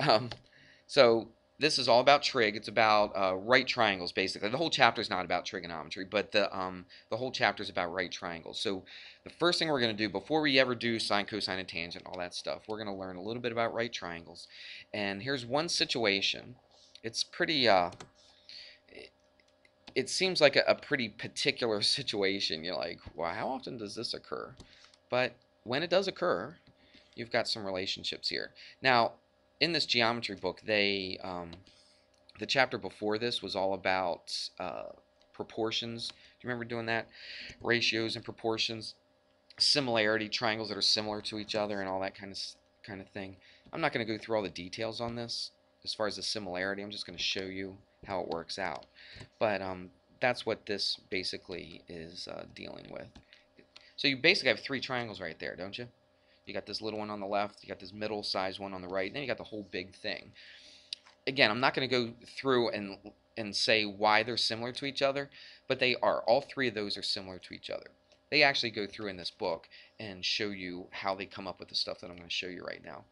Um, so this is all about trig. It's about right triangles, basically. The whole chapter is not about trigonometry, but the whole chapter is about right triangles. So the first thing we're going to do before we ever do sine, cosine, and tangent, all that stuff, we're going to learn a little bit about right triangles. And here's one situation. It's pretty. It seems like a pretty particular situation. You're like, wow, how often does this occur? But when it does occur, you've got some relationships here. Now, in this geometry book, the chapter before this was all about proportions. Do you remember doing that? Ratios and proportions, similarity, triangles that are similar to each other, and all that kind of thing. I'm not going to go through all the details on this as far as the similarity. I'm just going to show you how it works out. But that's what this basically is dealing with. So you basically have three triangles right there, don't you? You got this little one on the left, you got this middle sized one on the right, and then you got the whole big thing. Again, I'm not going to go through and say why they're similar to each other, but they are. All three of those are similar to each other. They actually go through in this book and show you how they come up with the stuff that I'm going to show you right now.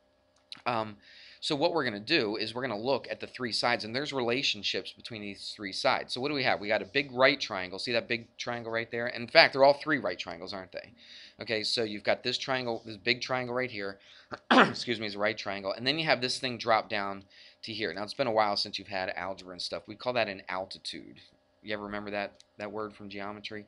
So what we're going to do is we're going to look at the three sides, and there's relationships between these three sides. So what do we have? We got a big right triangle. See that big triangle right there? And in fact, they're all three right triangles, aren't they? Okay, so you've got this triangle, this big triangle right here. Excuse me, is a right triangle. And then you have this thing drop down to here. Now, it's been a while since you've had algebra and stuff. We call that an altitude. You ever remember that word from geometry?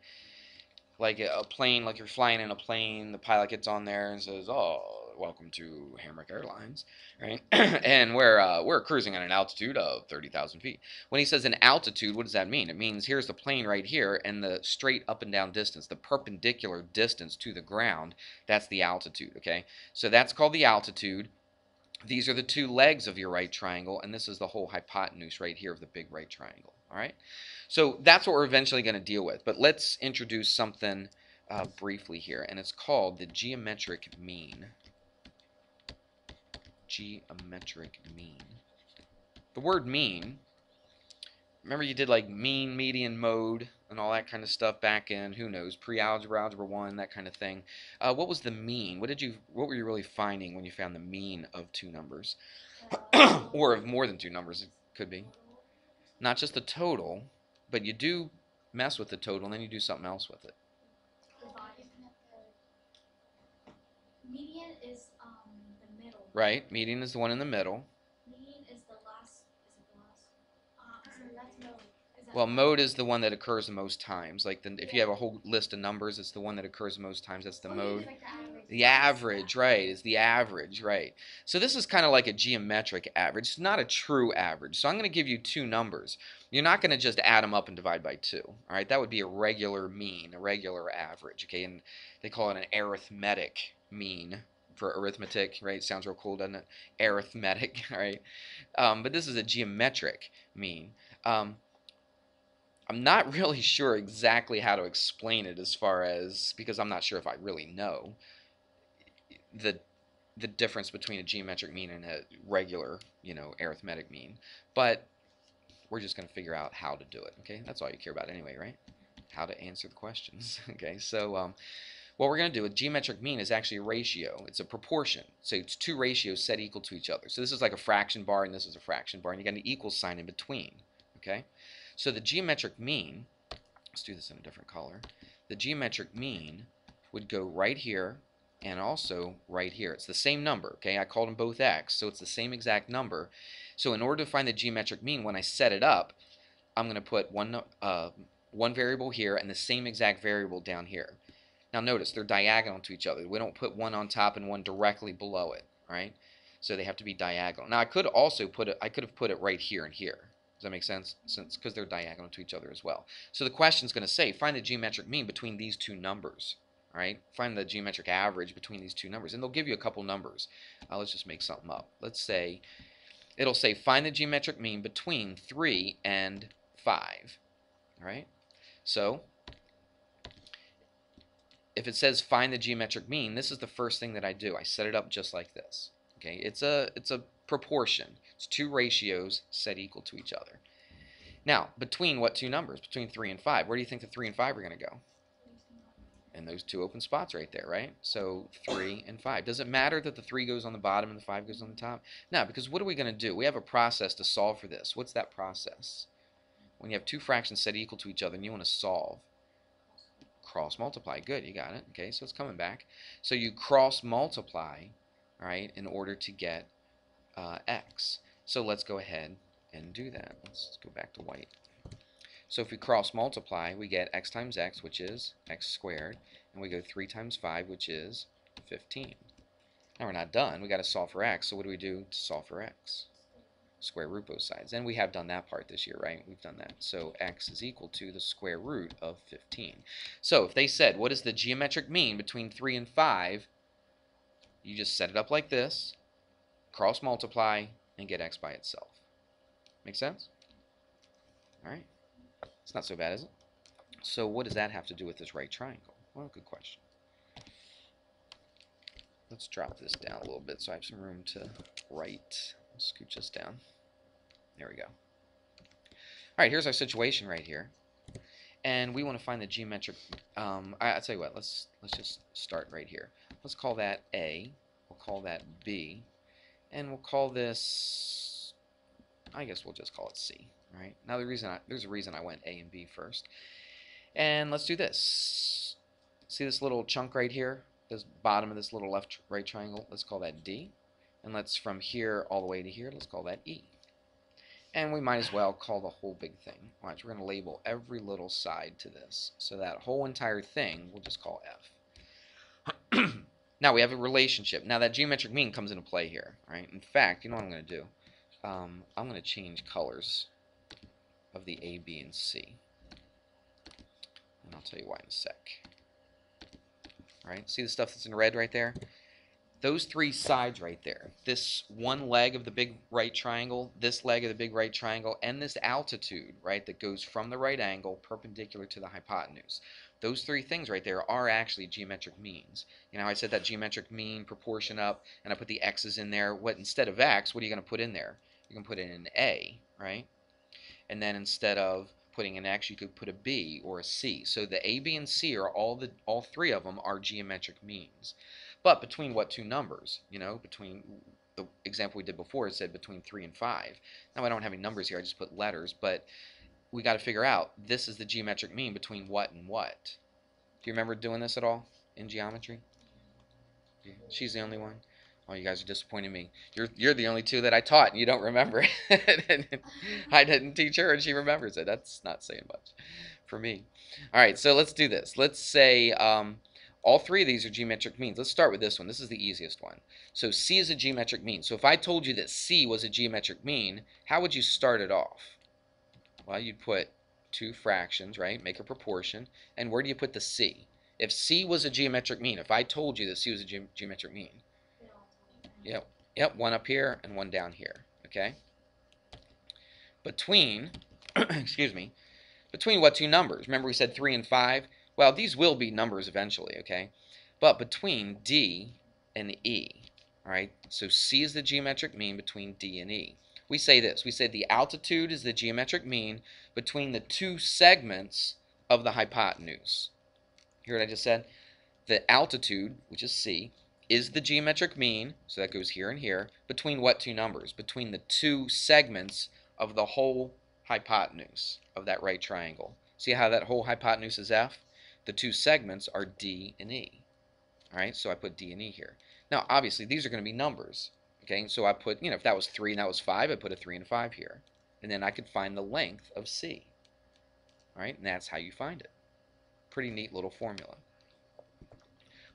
Like a plane, like you're flying in a plane, the pilot gets on there and says, "Oh, welcome to Hamrick Airlines," right? And we're cruising at an altitude of 30,000 feet. When he says an altitude, what does that mean? It means here's the plane right here, and the straight up and down distance, the perpendicular distance to the ground, that's the altitude. Okay, so that's called the altitude. These are the two legs of your right triangle, and this is the whole hypotenuse right here of the big right triangle. All right, so that's what we're eventually going to deal with. But let's introduce something briefly here, and it's called the geometric mean. Geometric mean. The word mean, remember you did like mean, median, mode, and all that kind of stuff back in, who knows, pre-algebra, algebra 1, that kind of thing. What was the mean? What were you really finding when you found the mean of two numbers? Or of more than two numbers, it could be. Not just the total, but you do mess with the total and then you do something else with it. Median is the middle. Right? Median is the one in the middle. Median is the last. Is it the last? So that's mode. Is that Well, mode is the one that occurs the most times. Like if you yeah. have a whole list of numbers, it's the one that occurs the most times. That's the Oh, mode. like the average. The average, right, is the average, right. So this is kind of like a geometric average. It's not a true average. So I'm going to give you two numbers. You're not going to just add them up and divide by 2. All right, that would be a regular mean, a regular average. Okay, and they call it an arithmetic mean for arithmetic, right? Sounds real cool, doesn't it? Arithmetic, all right. But this is a geometric mean. I'm not really sure exactly how to explain it as far as, because I'm not sure if I really know the the difference between a geometric mean and a regular, arithmetic mean. But we're just going to figure out how to do it. Okay, that's all you care about anyway, right? How to answer the questions. Okay, so what we're going to do, a geometric mean is actually a ratio. It's a proportion. So it's two ratios set equal to each other. So this is like a fraction bar and this is a fraction bar, and you got an equal sign in between. Okay, so the geometric mean, let's do this in a different color. The geometric mean would go right here and also right here. It's the same number, okay? I called them both x, so it's the same exact number. So in order to find the geometric mean, when I set it up, I'm going to put one variable here and the same exact variable down here. Now notice, they're diagonal to each other. We don't put one on top and one directly below it, right? So they have to be diagonal. Now I could also I could have put it right here and here. Does that make sense? Because they're diagonal to each other as well. So the question is going to say, find the geometric mean between these two numbers. All right, find the geometric average between these two numbers, and they'll give you a couple numbers. Let's just make something up. Let's say it'll say find the geometric mean between 3 and 5. All right, so if it says find the geometric mean, this is the first thing that I do. I set it up just like this. Okay, it's a proportion. It's two ratios set equal to each other. Now, between what two numbers? Between 3 and 5. Where do you think the 3 and 5 are going to go? And those two open spots right there, right? So 3 and 5. Does it matter that the 3 goes on the bottom and the 5 goes on the top? No, because what are we going to do? We have a process to solve for this. What's that process? When you have two fractions set equal to each other and you want to solve, cross multiply. Good, you got it. Okay, so it's coming back. So you cross multiply, right, in order to get x. So let's go ahead and do that. Let's go back to white. So if we cross multiply, we get x times x, which is x squared, and we go 3 times 5, which is 15. Now we're not done. We got to solve for x. So what do we do to solve for x? Square root both sides. And we have done that part this year, right? We've done that. So x is equal to the square root of 15. So if they said, what is the geometric mean between 3 and 5? You just set it up like this, cross multiply, and get x by itself. Make sense? All right. It's not so bad, is it? So what does that have to do with this right triangle? Well, good question. Let's drop this down a little bit so I have some room to write. Scooch this down. There we go. All right, here's our situation right here. And we want to find the geometric... I'll tell you what, let's just start right here. Let's call that A. We'll call that B. And we'll call this... I guess we'll just call it C. Right? Now there's a reason I went A and B first. And let's do this. See this little chunk right here? This bottom of this little right triangle? Let's call that D. And let's from here all the way to here, let's call that E. And we might as well call the whole big thing. Watch, we're going to label every little side to this. So that whole entire thing we'll just call F. Now we have a relationship. Now that geometric mean comes into play here. Right? In fact, you know what I'm going to do? I'm going to change colors of the A, B, and C. And I'll tell you why in a sec. Alright, see the stuff that's in red right there? Those three sides right there, this one leg of the big right triangle, this leg of the big right triangle, and this altitude, right, that goes from the right angle perpendicular to the hypotenuse. Those three things right there are actually geometric means. You know, I said that geometric mean proportion up, and I put the x's in there. What instead of x, what are you going to put in there? You're going to put in an A, right? And then instead of putting an x, you could put a B or a C. So the A, B, and C are all three of them are geometric means. But between what two numbers? You know, between the example we did before, it said between 3 and 5. Now I don't have any numbers here, I just put letters, but we got to figure out this is the geometric mean between what and what. Do you remember doing this at all in geometry? She's the only one. Oh, you guys are disappointing me. You're the only two that I taught, and you don't remember. I didn't teach her, and she remembers it. That's not saying much for me. All right, so let's do this. Let's say all three of these are geometric means. Let's start with this one. This is the easiest one. So C is a geometric mean. So if I told you that C was a geometric mean, how would you start it off? Well, you'd put two fractions, right? Make a proportion. And where do you put the C? If C was a geometric mean, if I told you that C was a geometric mean, Yep, one up here and one down here, okay? Between, excuse me, between what two numbers? Remember we said 3 and 5? Well, these will be numbers eventually, okay? But between D and E, all right? So C is the geometric mean between D and E. We say this. We say the altitude is the geometric mean between the two segments of the hypotenuse. You hear what I just said? The altitude, which is C, is the geometric mean, so that goes here and here, between what two numbers? Between the two segments of the whole hypotenuse of that right triangle. See how that whole hypotenuse is F? The two segments are D and E. All right, so I put D and E here. Now, obviously, these are going to be numbers. Okay, so I put, you know, if that was 3 and that was 5, I put a 3 and a 5 here. And then I could find the length of C. All right, and that's how you find it. Pretty neat little formula.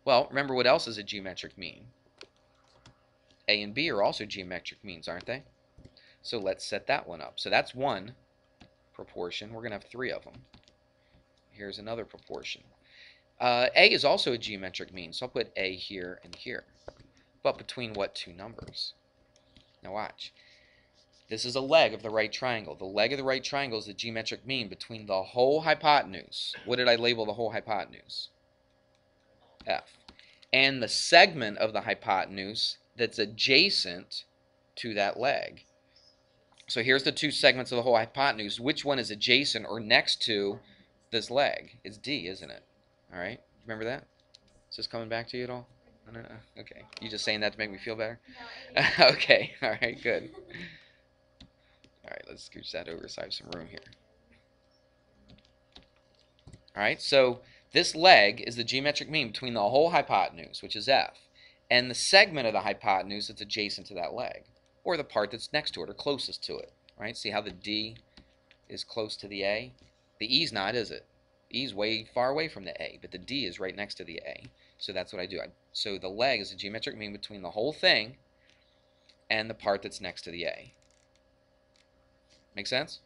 Well, remember what else is a geometric mean? A and B are also geometric means, aren't they? So let's set that one up. So that's one proportion. We're going to have 3 of them. Here's another proportion. A is also a geometric mean, so I'll put A here and here. But between what two numbers? Now watch. This is a leg of the right triangle. The leg of the right triangle is the geometric mean between the whole hypotenuse. What did I label the whole hypotenuse? F. And the segment of the hypotenuse that's adjacent to that leg. So here's the two segments of the whole hypotenuse. Which one is adjacent or next to this leg? It's D, isn't it? All right. Remember that? Is this coming back to you at all? No, no, no. Okay. You just saying that to make me feel better? No, it is. Okay. All right. Good. All right. Let's scooch that over so I have some room here. All right. So this leg is the geometric mean between the whole hypotenuse, which is f, and the segment of the hypotenuse that's adjacent to that leg, or the part that's next to it or closest to it. Right? See how the D is close to the A? The E's not, is it? E's way far away from the A, but the D is right next to the A. So that's what I do. So the leg is a geometric mean between the whole thing and the part that's next to the A. Make sense?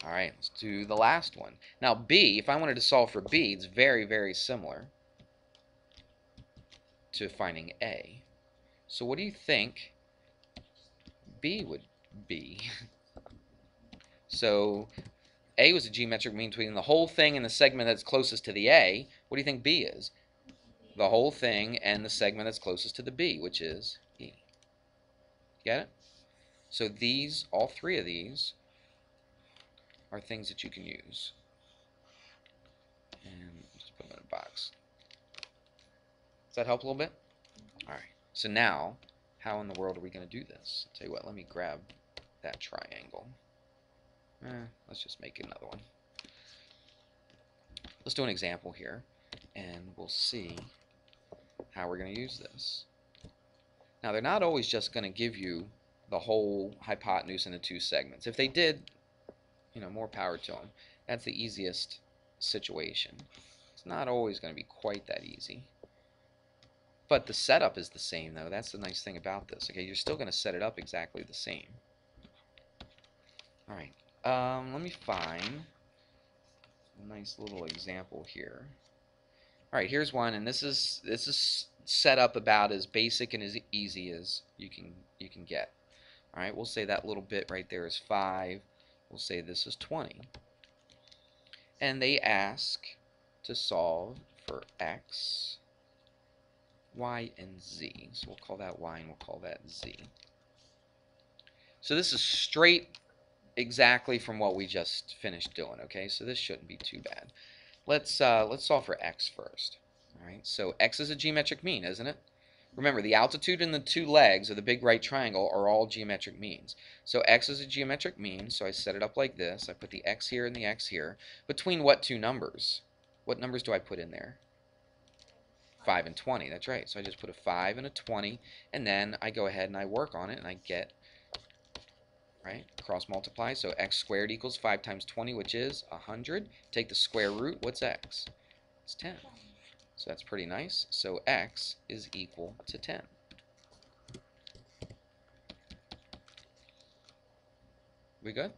All right, let's do the last one. Now B, if I wanted to solve for B, it's very, very similar to finding A. So what do you think B would be? So A was a geometric mean between the whole thing and the segment that's closest to the A. What do you think B is? The whole thing and the segment that's closest to the B, which is E. Get it? So these, all three of these, are things that you can use. And just put them in a box. Does that help a little bit? All right. So now, how in the world are we going to do this? I'll tell you what, let me grab that triangle. Let's just make another one. Let's do an example here, and we'll see how we're going to use this. Now, they're not always just going to give you the whole hypotenuse in the two segments. If they did, more power to them. That's the easiest situation. It's not always going to be quite that easy. But the setup is the same, though. That's the nice thing about this. Okay, you're still going to set it up exactly the same. All right. Let me find a nice little example here. All right, here's one, and this is set up about as basic and as easy as you can get. All right, we'll say that little bit right there is 5. We'll say this is 20. And they ask to solve for x, y, and z. So we'll call that y and we'll call that z. So this is straight exactly from what we just finished doing, okay? So this shouldn't be too bad. Let's solve for x first. All right, so x is a geometric mean, isn't it? Remember, the altitude and the two legs of the big right triangle are all geometric means. So x is a geometric mean, so I set it up like this. I put the x here and the x here. Between what two numbers? What numbers do I put in there? 5 and 20, that's right. So I just put a 5 and a 20, and then I go ahead and I work on it, and I get, right, cross multiply. So x squared equals 5 times 20, which is 100. Take the square root. What's x? It's 10. So that's pretty nice. So x is equal to 10. We good?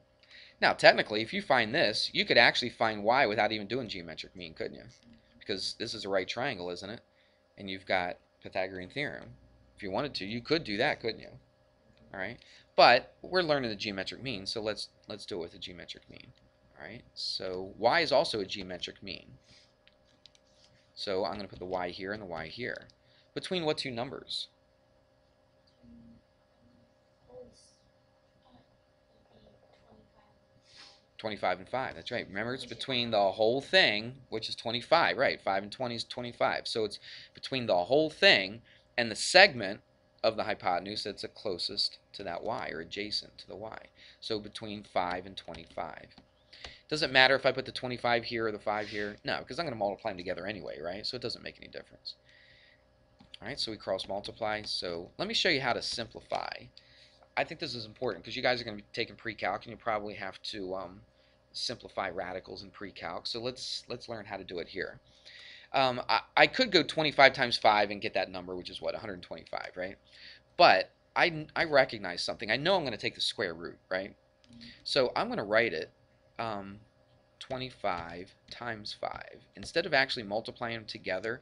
Now, technically, if you find this, you could actually find y without even doing geometric mean, couldn't you? Because this is a right triangle, isn't it? And you've got Pythagorean theorem. If you wanted to, you could do that, couldn't you? All right. But we're learning the geometric mean, so let's do it with the geometric mean. All right. So y is also a geometric mean. So I'm going to put the y here and the y here. Between what two numbers? 25 and 5. That's right. Remember, it's between the whole thing, which is 25, right? 5 and 20 is 25. So it's between the whole thing and the segment of the hypotenuse that's the closest to that y, or adjacent to the y. So between 5 and 25. Doesn't matter if I put the 25 here or the 5 here. No, because I'm going to multiply them together anyway, right? So it doesn't make any difference. All right, so we cross multiply. So let me show you how to simplify. I think this is important because you guys are going to be taking pre-calc, and you probably have to simplify radicals in pre-calc. So let's learn how to do it here. I could go 25 times 5 and get that number, which is what, 125, right? But I recognize something. I know I'm going to take the square root, right? So I'm going to write it 25 times 5. Instead of actually multiplying them together,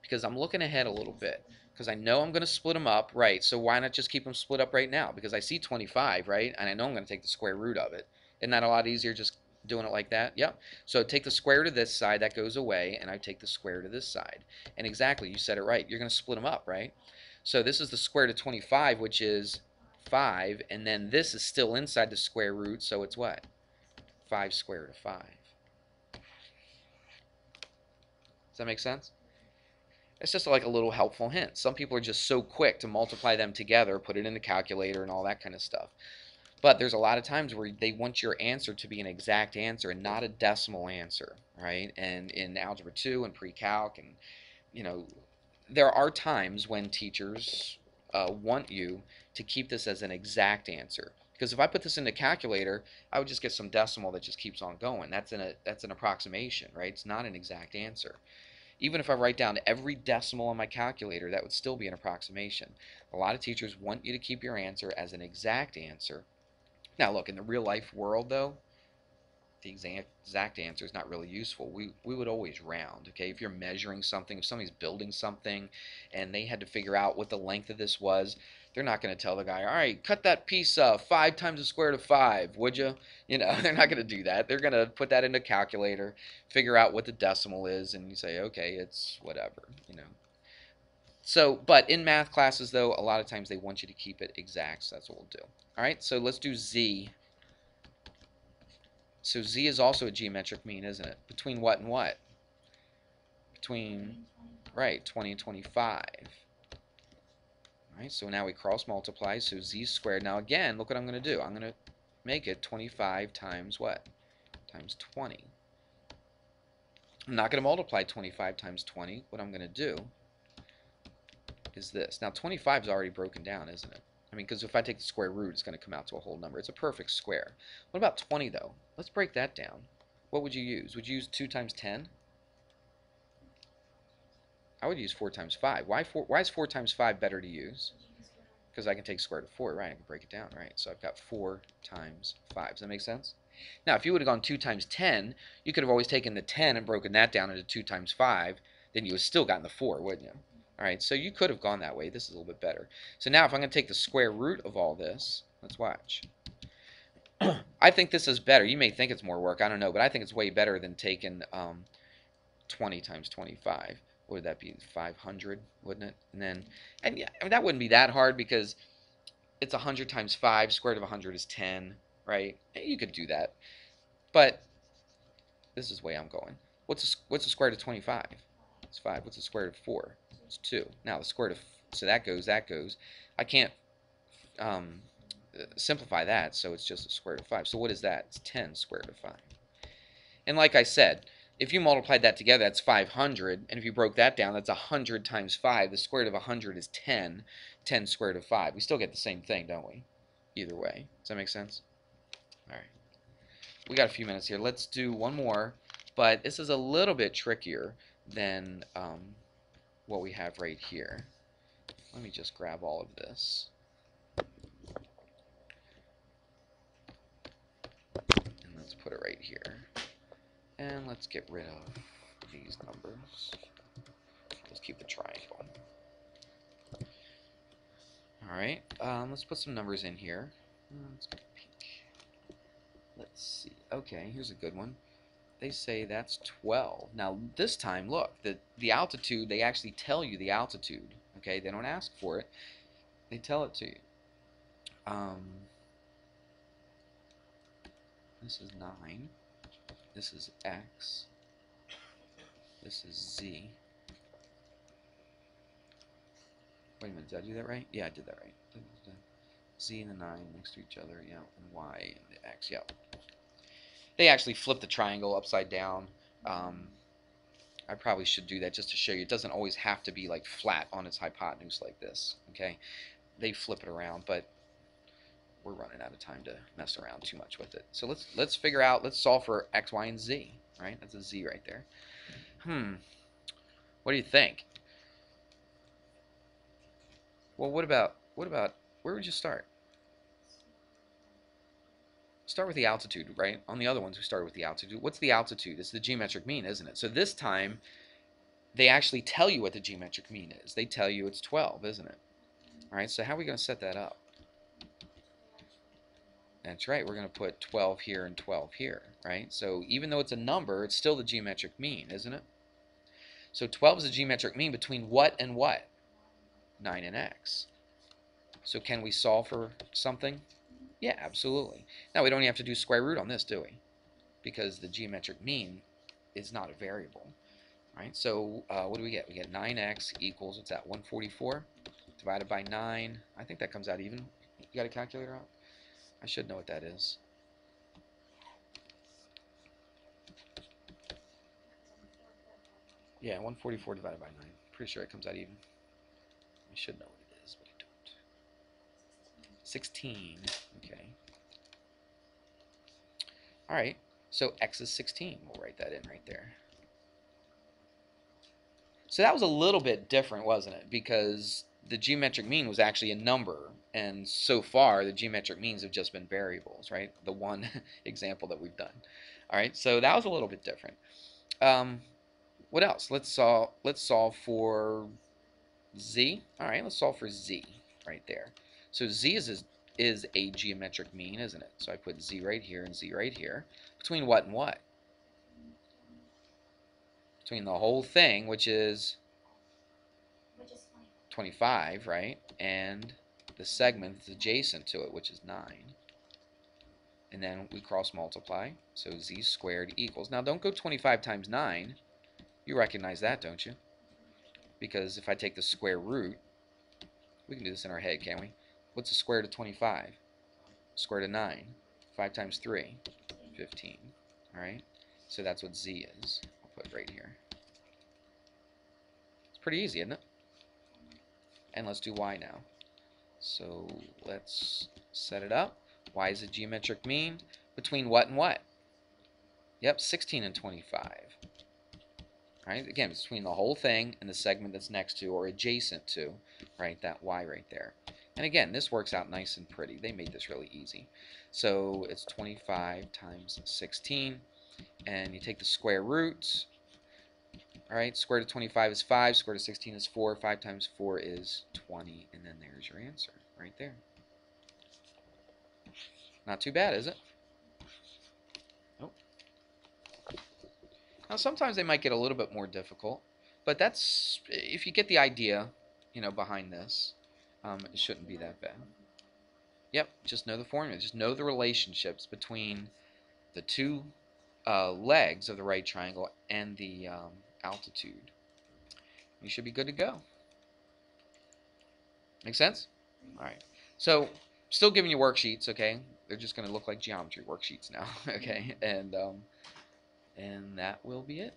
because I'm looking ahead a little bit, because I know I'm going to split them up, right? So why not just keep them split up right now? Because I see 25, right? And I know I'm going to take the square root of it. Isn't that a lot easier just doing it like that? Yep. So take the square root of this side, that goes away, and I take the square root of this side. And exactly, you said it right. You're going to split them up, right? So this is the square root of 25, which is 5, and then this is still inside the square root, so it's what? 5 square root of 5. Does that make sense? It's just like a little helpful hint. Some people are just so quick to multiply them together, put it in the calculator and all that kind of stuff. But there's a lot of times where they want your answer to be an exact answer and not a decimal answer, right? And in Algebra 2 and pre-calc, and you know, there are times when teachers want you to keep this as an exact answer. Because if I put this in the calculator, I would just get some decimal that just keeps on going. That's an approximation, right? It's not an exact answer. Even if I write down every decimal on my calculator, that would still be an approximation. A lot of teachers want you to keep your answer as an exact answer. Now, look, in the real life world, though, the exact answer is not really useful. We would always round, okay? If you're measuring something, if somebody's building something and they had to figure out what the length of this was, they're not going to tell the guy, all right, cut that piece 5 times the square root of 5, would you? You know, they're not going to do that. They're going to put that in a calculator, figure out what the decimal is, and you say, okay, it's whatever, you know. So, but in math classes, though, a lot of times they want you to keep it exact, so that's what we'll do. All right, so let's do Z. So Z is also a geometric mean, isn't it? Between what and what? Between, right, 20 and 25. All right, so now we cross multiply, so Z squared. Now again, look what I'm going to do. I'm going to make it 25 times what? Times 20. I'm not going to multiply 25 times 20. What I'm going to do is this. Now 25 is already broken down, isn't it? I mean, because if I take the square root, it's going to come out to a whole number. It's a perfect square. What about 20, though? Let's break that down. What would you use? Would you use 2 times 10? I would use 4 times 5. Why is 4 times 5 better to use? Because I can take square root of 4, right? I can break it down, right? So I've got 4 times 5. Does that make sense? Now, if you would have gone 2 times 10, you could have always taken the 10 and broken that down into 2 times 5. Then you would have still gotten the 4, wouldn't you? All right, so you could have gone that way. This is a little bit better. So now if I'm going to take the square root of all this, let's watch. I think this is better. You may think it's more work. I don't know, but I think it's way better than taking 20 times 25. What would that be? 500, wouldn't it? And yeah, I mean, that wouldn't be that hard because it's 100 times 5. Square root of 100 is 10, right? You could do that. But this is the way I'm going. What's the square root of 25? It's 5. What's the square root of 4? It's 2. Now the square root of, so that goes. I can't simplify that, so it's just the square root of 5. So what is that? It's 10 square root of 5. And like I said, if you multiplied that together, that's 500. And if you broke that down, that's 100 times 5. The square root of 100 is 10. 10 square root of 5. We still get the same thing, don't we? Either way. Does that make sense? All right. We got a few minutes here. Let's do one more. But this is a little bit trickier than what we have right here. Let me just grab all of this. And let's put it right here. And let's get rid of these numbers. Let's keep the triangle. Alright, let's put some numbers in here. Let's go pink. Let's see. Okay, here's a good one. They say that's 12. Now, this time, look, the altitude, they actually tell you the altitude. Okay, they don't ask for it. They tell it to you. This is 9. This is X. This is Z. Wait a minute, did I do that right? Yeah, I did that right. Z and the 9 next to each other, yeah, and Y and the X, yeah. They actually flip the triangle upside down. I probably should do that just to show you. It doesn't always have to be like flat on its hypotenuse like this, okay? They flip it around, but we're running out of time to mess around too much with it. So let's figure out, let's solve for X, Y, and Z, right? That's a Z right there. What do you think? Well, what about, where would you start? Start with the altitude, right? On the other ones, we started with the altitude. What's the altitude? It's the geometric mean, isn't it? So this time, they actually tell you what the geometric mean is. They tell you it's 12, isn't it? All right, so how are we going to set that up? That's right, we're going to put 12 here and 12 here, right? So even though it's a number, it's still the geometric mean, isn't it? So 12 is the geometric mean between what and what? 9 and X. So can we solve for something? Yeah, absolutely. Now, we don't even have to do square root on this, do we? Because the geometric mean is not a variable. All right, so what do we get? We get 9x equals, what's that, 144 divided by 9. I think that comes out even. You got a calculator out? I should know what that is. Yeah, 144 divided by 9. Pretty sure it comes out even. I should know what it is, but I don't. 16. Okay. All right, so x is 16. We'll write that in right there. So that was a little bit different, wasn't it? Because the geometric mean was actually a number, and so far the geometric means have just been variables, right? The one example that we've done. All right, so that was a little bit different. What else? Let's solve for z. All right, let's solve for z right there. So z is a geometric mean, isn't it? So I put z right here and z right here. Between what and what? Between the whole thing, which is 25, right? And the segment that's adjacent to it, which is 9. And then we cross multiply. So z squared equals. Now don't go 25 times 9. You recognize that, don't you? Because if I take the square root, we can do this in our head, can't we? What's the square root of 25? Square root of 9. 5 times 3, 15. Alright? So that's what z is. I'll put it right here. It's pretty easy, isn't it? And let's do y now. So let's set it up. Y is a geometric mean between what and what? Yep, 16 and 25. Right? Again, between the whole thing and the segment that's next to or adjacent to, right, that y right there. And again, this works out nice and pretty. They made this really easy. So it's 25 times 16, and you take the square root. All right, square root of 25 is 5, square root of 16 is 4, 5 times 4 is 20, and then there's your answer right there. Not too bad, is it? Nope. Now sometimes they might get a little bit more difficult, but that's, if you get the idea, behind this, it shouldn't be that bad. Yep, just know the formula. Just know the relationships between the two legs of the right triangle and the altitude. You should be good to go. Make sense? All right. So, still giving you worksheets, okay? They're just going to look like geometry worksheets now, okay? And that will be it.